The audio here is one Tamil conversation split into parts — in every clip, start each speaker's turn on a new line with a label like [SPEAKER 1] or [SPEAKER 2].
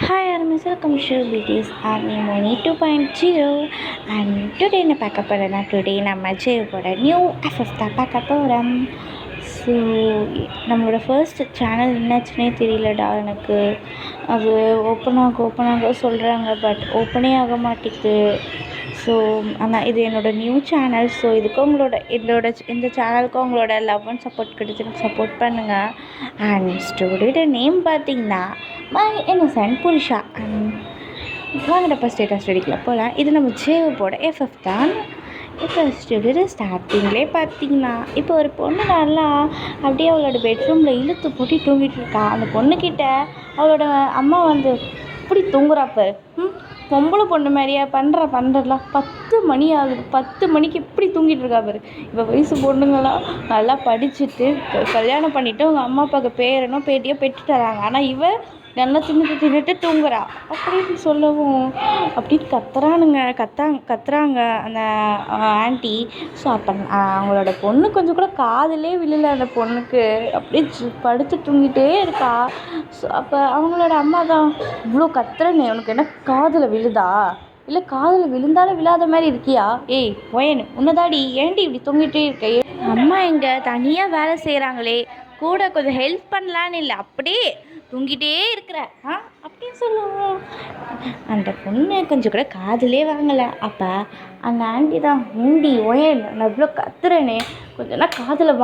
[SPEAKER 1] Hi, I'm Mr. Commercial BTS Army Money 2.0 and today நான் பார்க்க போகிறேன்னா நம்ம ஜேயோட நியூ எஃப்எஃப் தான் பார்க்க போகிறோம். ஸோ நம்மளோட ஃபர்ஸ்ட் சேனல் என்னாச்சுன்னே தெரியலடா எனக்கு. அது ஓப்பன் ஆக சொல்கிறாங்க, பட் ஓப்பனே ஆக மாட்டேங்குது. ஸோ ஆனால் இது என்னோடய நியூ சேனல். ஸோ இதுக்கு இந்த சேனலுக்கும் உங்களோட லவ் அண்ட் சப்போர்ட் கிடைச்சி சப்போர்ட் பண்ணுங்கள். அண்ட் ஸ்டோரியோட நேம் பார்த்தீங்கன்னா மை இன்னசென்ட் புருஷா. வாங்கடப்பா ஸ்டேட்டஸ் ஸ்டடிக்குள்ள போகலாம். இது நம்ம ஜேயோட எஃப்எஃப் தான். இப்போ ஸ்டோரியோட ஸ்டார்டிங்லேயே பார்த்தீங்கன்னா இப்போ ஒரு பொண்ணு நல்லா அப்படியே அவளோட பெட்ரூமில் இழுத்து போட்டு தூங்கிட்டு இருக்கா. அந்த பொண்ணுக்கிட்ட அவளோட அம்மா வந்து இப்படி தூங்குறாப்ப பொம்பளை பொண்ணு மாதிரியா பண்ணுறலாம். 10 மணி ஆகுது, 10 மணிக்கு இப்படி தூங்கிட்டு இருக்கா பாரு. இப்போ வயசு பொண்ணுங்களாம் நல்லா படிச்சுட்டு கல்யாணம் பண்ணிவிட்டு அவங்க அம்மா அப்பாவுக்கு பேரனோ பேட்டியோ பெற்றுட்டு தராங்க. ஆனால் நல்லா தின்னுட்டு தூங்குறா அப்படின்னு சொல்லவும் அப்படின்னு கத்துறாங்க அந்த ஆண்டி. ஸோ அப்போ அவங்களோட பொண்ணு கொஞ்சம் கூட காதிலே விழல. அந்த பொண்ணுக்கு அப்படியே படுத்து தூங்கிட்டே இருக்கா. ஸோ அப்போ அவங்களோட அம்மா தான், இவ்வளோ கத்துறனே உனக்கு என்ன காதில் விழுதா, இல்லை காதில் விழுந்தாலும் விழாத மாதிரி இருக்கியா, ஏய் ஒயனு உன்னதாடி, ஏண்டி இப்படி தூங்கிட்டே இருக்க, அம்மா எங்கே தனியாக வேலை செய்கிறாங்களே கூட கொஞ்சம் ஹெல்ப் பண்ணலான்னு இல்லை, அப்படியே தூங்கிட்டே இருக்கிற அப்படின்னு சொல்லுவோம். அந்த பொண்ணு கொஞ்சம் கூட காதிலே வாங்கலை. அப்போ அந்த ஆண்டி தான், ஏண்டி ஒயன் நான் இவ்வளோ கத்துறேனே கொஞ்சம்னா காதில்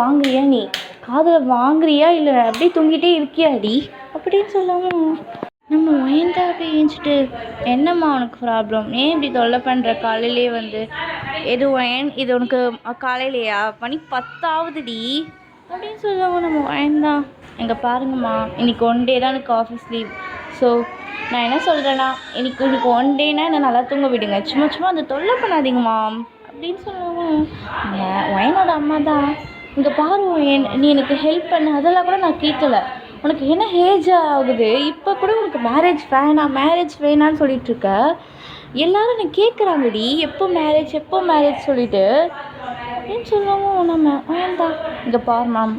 [SPEAKER 1] வாங்குறியா இல்லை அப்படியே தூங்கிட்டே இருக்கியாடி அப்படின்னு சொல்லவும் நம்ம ஒயன்தான் அப்படியே ஏஞ்சிட்டு, என்னம்மா உனக்கு ப்ராப்ளம், ஏன் இப்படி தொல்லை பண்ணுற காலையிலே எது ஒயன் இது உனக்கு காலையிலையா, மணி 10 ஆகுதுடி அப்படின்னு சொல்லுவாங்க. நம்ம ஒயன்தான், எங்கே பாருங்கம்மா இன்னைக்கு 1 டே தான் எனக்கு ஆஃபீஸ் லீவ். ஸோ நான் என்ன சொல்கிறேன்னா இன்னைக்கு 1 டேனா என்னை நல்லா தூங்க விடுங்க, சும்மா அந்த தொல்லை பண்ணாதீங்கம்மா அப்படின்னு சொல்லுவோம். ஒயனோட அம்மா தான், இங்கே பாரு ஒயன், நீ எனக்கு ஹெல்ப் பண்ண அதெல்லாம் கூட நான் கேட்கல, உனக்கு என்ன ஏஜ் ஆகுது, இப்போ கூட உனக்கு மேரேஜ் வேணான்னு சொல்லிகிட்ருக்க, எல்லோரும் என்னை கேட்குறாங்கடி எப்போ மேரேஜ் சொல்லிவிட்டு அப்படின்னு சொல்லவும் நம்ம வேண்டாம், இங்கே பாரு மேம்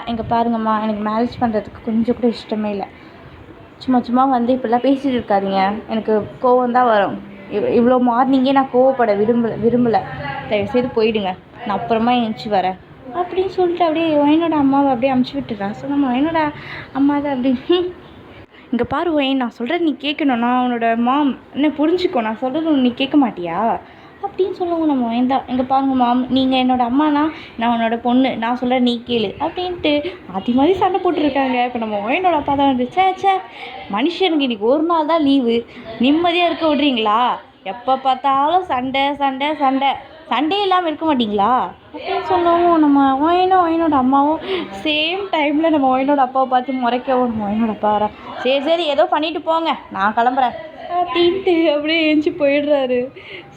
[SPEAKER 1] எனக்கு பாருங்கம்மா, எனக்கு மேரேஜ் பண்ணுறதுக்கு கொஞ்சம் கூட இஷ்டமே இல்லை, சும்மா வந்து இப்படிலாம் பேசிகிட்டு இருக்காதீங்க, எனக்கு கோவம் தான் வரும், இவ்வளோ மார்னிங்கே நான் கோவப்பட விரும்பலை, தயவுசெய்து போயிடுங்க, நான் அப்புறமா எழுந்துச்சி வரேன் அப்படின்னு சொல்லிட்டு அப்படியே ஒயனோட அம்மாவை அப்படியே அமுச்சு விட்டுறா. ஸோ நம்ம ஒயனோட அம்மா தான் அப்படி, இங்கே பாரு ஒயன், நான் சொல்கிறது நீ கேட்கணும், நான் உன்னோட மாம், என்ன புரிஞ்சுக்கோ, நான் சொல்கிறது நீ கேட்க மாட்டியா அப்படின்னு சொல்லுவோம். நம்ம வேண்டாம், இங்கே பாருங்க மாம், நீங்கள் என்னோடய அம்மானா நான் உன்னோட பொண்ணு, நான் சொல்கிற நீ கேளு அப்படின்ட்டு அது மாதிரி சண்டை போட்டுருக்காங்க. இப்போ நம்ம ஒயனோட அப்பா தான் வந்து, சே மனுஷனுக்கு இன்றைக்கி ஒரு நாள் தான் லீவு, நிம்மதியாக இருக்க விட்றீங்களா, எப்போ பார்த்தாலும் சண்டே இல்லாமல் இருக்க மாட்டிங்களா அப்படின்னு சொல்லவும் நம்ம ஒயனோட அம்மாவும் சேம் டைமில் நம்ம ஒயனோட அப்பாவை பார்த்து முறைக்கவும் நம்ம ஒயனோட அப்பா வரா, சரி ஏதோ பண்ணிட்டு போங்க நான் கிளம்புறேன் அப்படின்ட்டு அப்படியே எழுந்துச்சி போயிடுறாரு.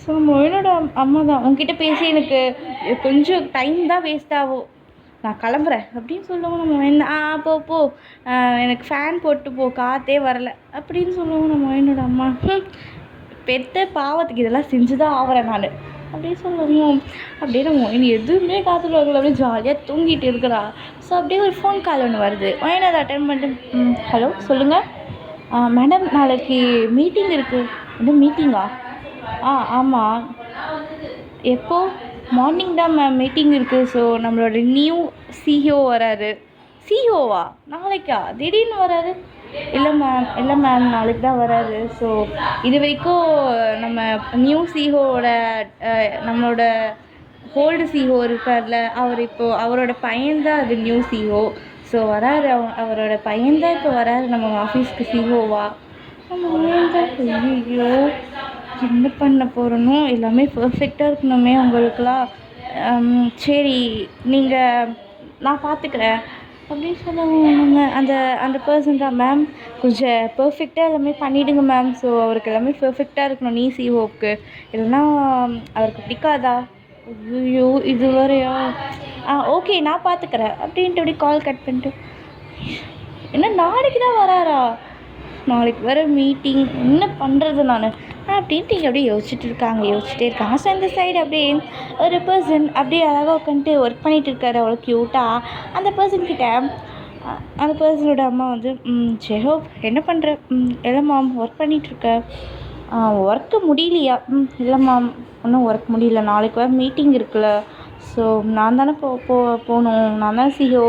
[SPEAKER 1] ஸோ ஒயனோட அம்மா தான், உங்ககிட்ட பேசி எனக்கு கொஞ்சம் டைம் தான் வேஸ்ட் ஆகும், நான் கிளம்புறேன் அப்படின்னு சொல்லுவோம். நம்ம என்ன போ எனக்கு ஃபேன் போட்டு போ, காற்றே வரலை அப்படின்னு சொல்லுவோம். நம்ம ஒயனோட அம்மா, பெத்த பாவத்துக்கு இதெல்லாம் செஞ்சு தான் ஆகிறேன் நான் அப்படியே சொல்லுவோம். அப்படியே நம்ம ஒயன் எதுவுமே காத்துல வரல, அப்படியே ஜாலியாக தூங்கிட்டு இருக்கிறா. ஸோ அப்படியே ஒரு ஃபோன் கால் ஒன்று வருது. ஒயன் அதை அட்டென்ட் பண்ணிட்டு, ஹலோ சொல்லுங்கள் மேடம், நாளைக்கு மீட்டிங் இருக்குது. என்ன மீட்டிங்கா? ஆமாம், எப்போ? மார்னிங் தான் மேம் மீட்டிங் இருக்குது. ஸோ நம்மளோட நியூ சிஇஓ வராரு. சிஇஓவா நாளைக்கா திடீர்னு வராரு? இல்லை மேம் நாளைக்கு தான் வராரு. ஸோ இது வரைக்கும் நம்ம நியூ சிஇஓவோட நம்மளோட ஓல்டு சிஇஓ இருக்கார்ல, அவரோட பையன்தான் அது நியூ சிஇஓ. ஸோ வராரு, அவரோட பையன்தான் இப்போ வராரு நம்ம ஆஃபீஸ்க்கு சிஇஓவா. ஐயோ என்ன பண்ண போகிறனோ, எல்லாமே பர்ஃபெக்டாக இருக்கணுமே உங்களுக்கெலாம், சரி நான் பார்த்துக்கிறேன் அப்படின்னு சொல்லுவோம். நம்ம அந்த பர்சன் தான், மேம் கொஞ்சம் பர்ஃபெக்டாக எல்லாமே பண்ணிவிடுங்க மேம். ஸோ அவருக்கு எல்லாமே பர்ஃபெக்டாக இருக்கணும் நீ சிஇஓவுக்கு, இல்லைன்னா அவருக்கு பிடிக்காதா. ஐயோ இது வரையா, ஓகே நான் பார்த்துக்கிறேன் அப்படின்ட்டு அப்படி கால் கட் பண்ணிட்டு, என்ன நாளைக்கு தான் வராரா, நாளைக்கு வர மீட்டிங் என்ன பண்ணுறது நான் அப்படின்ட்டு அப்படியே யோசிச்சுட்டே இருக்காங்க. ஸோ இந்த சைடு அப்படியே ஒரு பர்சன் அப்படியே அழகாக உட்காந்துட்டு ஒர்க் பண்ணிகிட்டு இருக்காரு, அவ்வளோ க்யூட்டாக. அந்த பர்சன்கிட்ட அந்த பர்சனோட அம்மா வந்து ஜெஹோப் என்ன பண்ணுற? இல்லை மேம் ஒர்க் பண்ணிகிட்ருக்க. ஒர்க்கு முடியலையா? இல்லை மேம் இன்னும் ஒர்க் முடியல, நாளைக்கு வேறு மீட்டிங் இருக்குல்ல, ஸோ நான் தானே போகணும், நான் தான் சிஓ,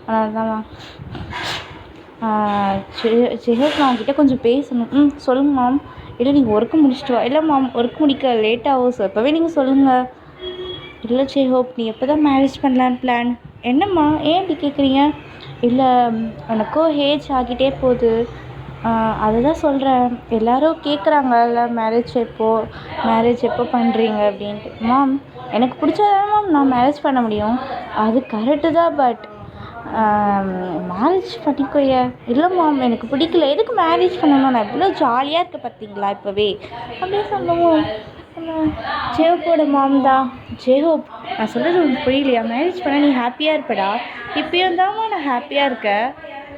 [SPEAKER 1] அதனால தான் மேம். ஜெஹோப் நான் கிட்டே கொஞ்சம் பேசணும். சொல்லுங்க மேம். இல்லை நீங்கள் ஒர்க்கு முடிச்சுட்டு வா. இல்லை மேம் ஒர்க் முடிக்க லேட் ஆகும், ஸோ இப்போவே நீங்கள் சொல்லுங்கள். இல்லை ஜெஹோப் நீ எப்போ தான் மேரேஜ் பண்ணலான்னு பிளான்? என்னம்மா ஏன் இப்படி கேட்குறீங்க? இல்லை எனக்கும் ஏஜ் ஆகிட்டே போகுது, அதை தான் சொல்கிறேன். எல்லோரும் கேட்குறாங்கல்ல மேரேஜ் எப்போ பண்ணுறீங்க அப்படின்ட்டு. மேம் எனக்கு பிடிச்சதானே மேம் நான் மேரேஜ் பண்ண முடியும். அது கரெக்டு தான், பட் மேரேஜ் பண்ணிக்கோய. இல்லை மேம் எனக்கு பிடிக்கல, எதுக்கு மேரேஜ் பண்ணணும், நான் எவ்வளோ ஜாலியாக இருக்க பார்த்தீங்களா இப்போவே அப்படின்னு சொல்லுவோம். ஜெஹோப்போட மாம் தான். ஜெஹோப் நான் சொல்கிறது உனக்கு புரியலையா? மேரேஜ் பண்ண நீ ஹாப்பியாக இருப்படா, இப்போயும் தான்மா நான் ஹாப்பியாக இருக்கேன்.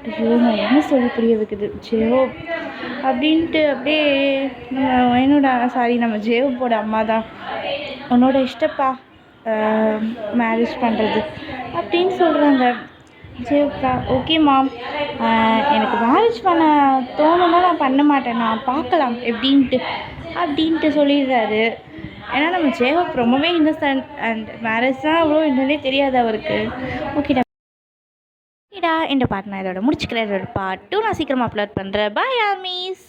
[SPEAKER 1] ஐயோ நான் என்ன சொல்லி புரிய வைக்குது ஜெஹோப் அப்படின்ட்டு. அப்படியே நம்ம ஜெஹோப்போட அம்மா தான், உன்னோட இஷ்டப்பா மேரேஜ் பண்ணுறது அப்படின்னு சொல்கிறாங்க. ஜெஹோப்பா ஓகே மேம், எனக்கு மேரேஜ் பண்ண தோணுன்னா நான் பண்ண மாட்டேன், நான் பார்க்கலாம் அப்படின்ட்டு சொல்லிடுறாரு. ஏன்னா நம்ம ஜெஹோப் ரொம்பவே இன்னசென்ட், அண்ட் மேரேஜ் தான் அவ்வளோ என்னன்னே தெரியாது அவருக்கு. ஓகேடா இந்த பார்ட் நான் இதோட முடிச்சுக்கிறேன். இதோட பார்ட் 2 நான் சீக்கிரமாக அப்லோட் பண்ணுறேன். பாய் ஆமீஸ்.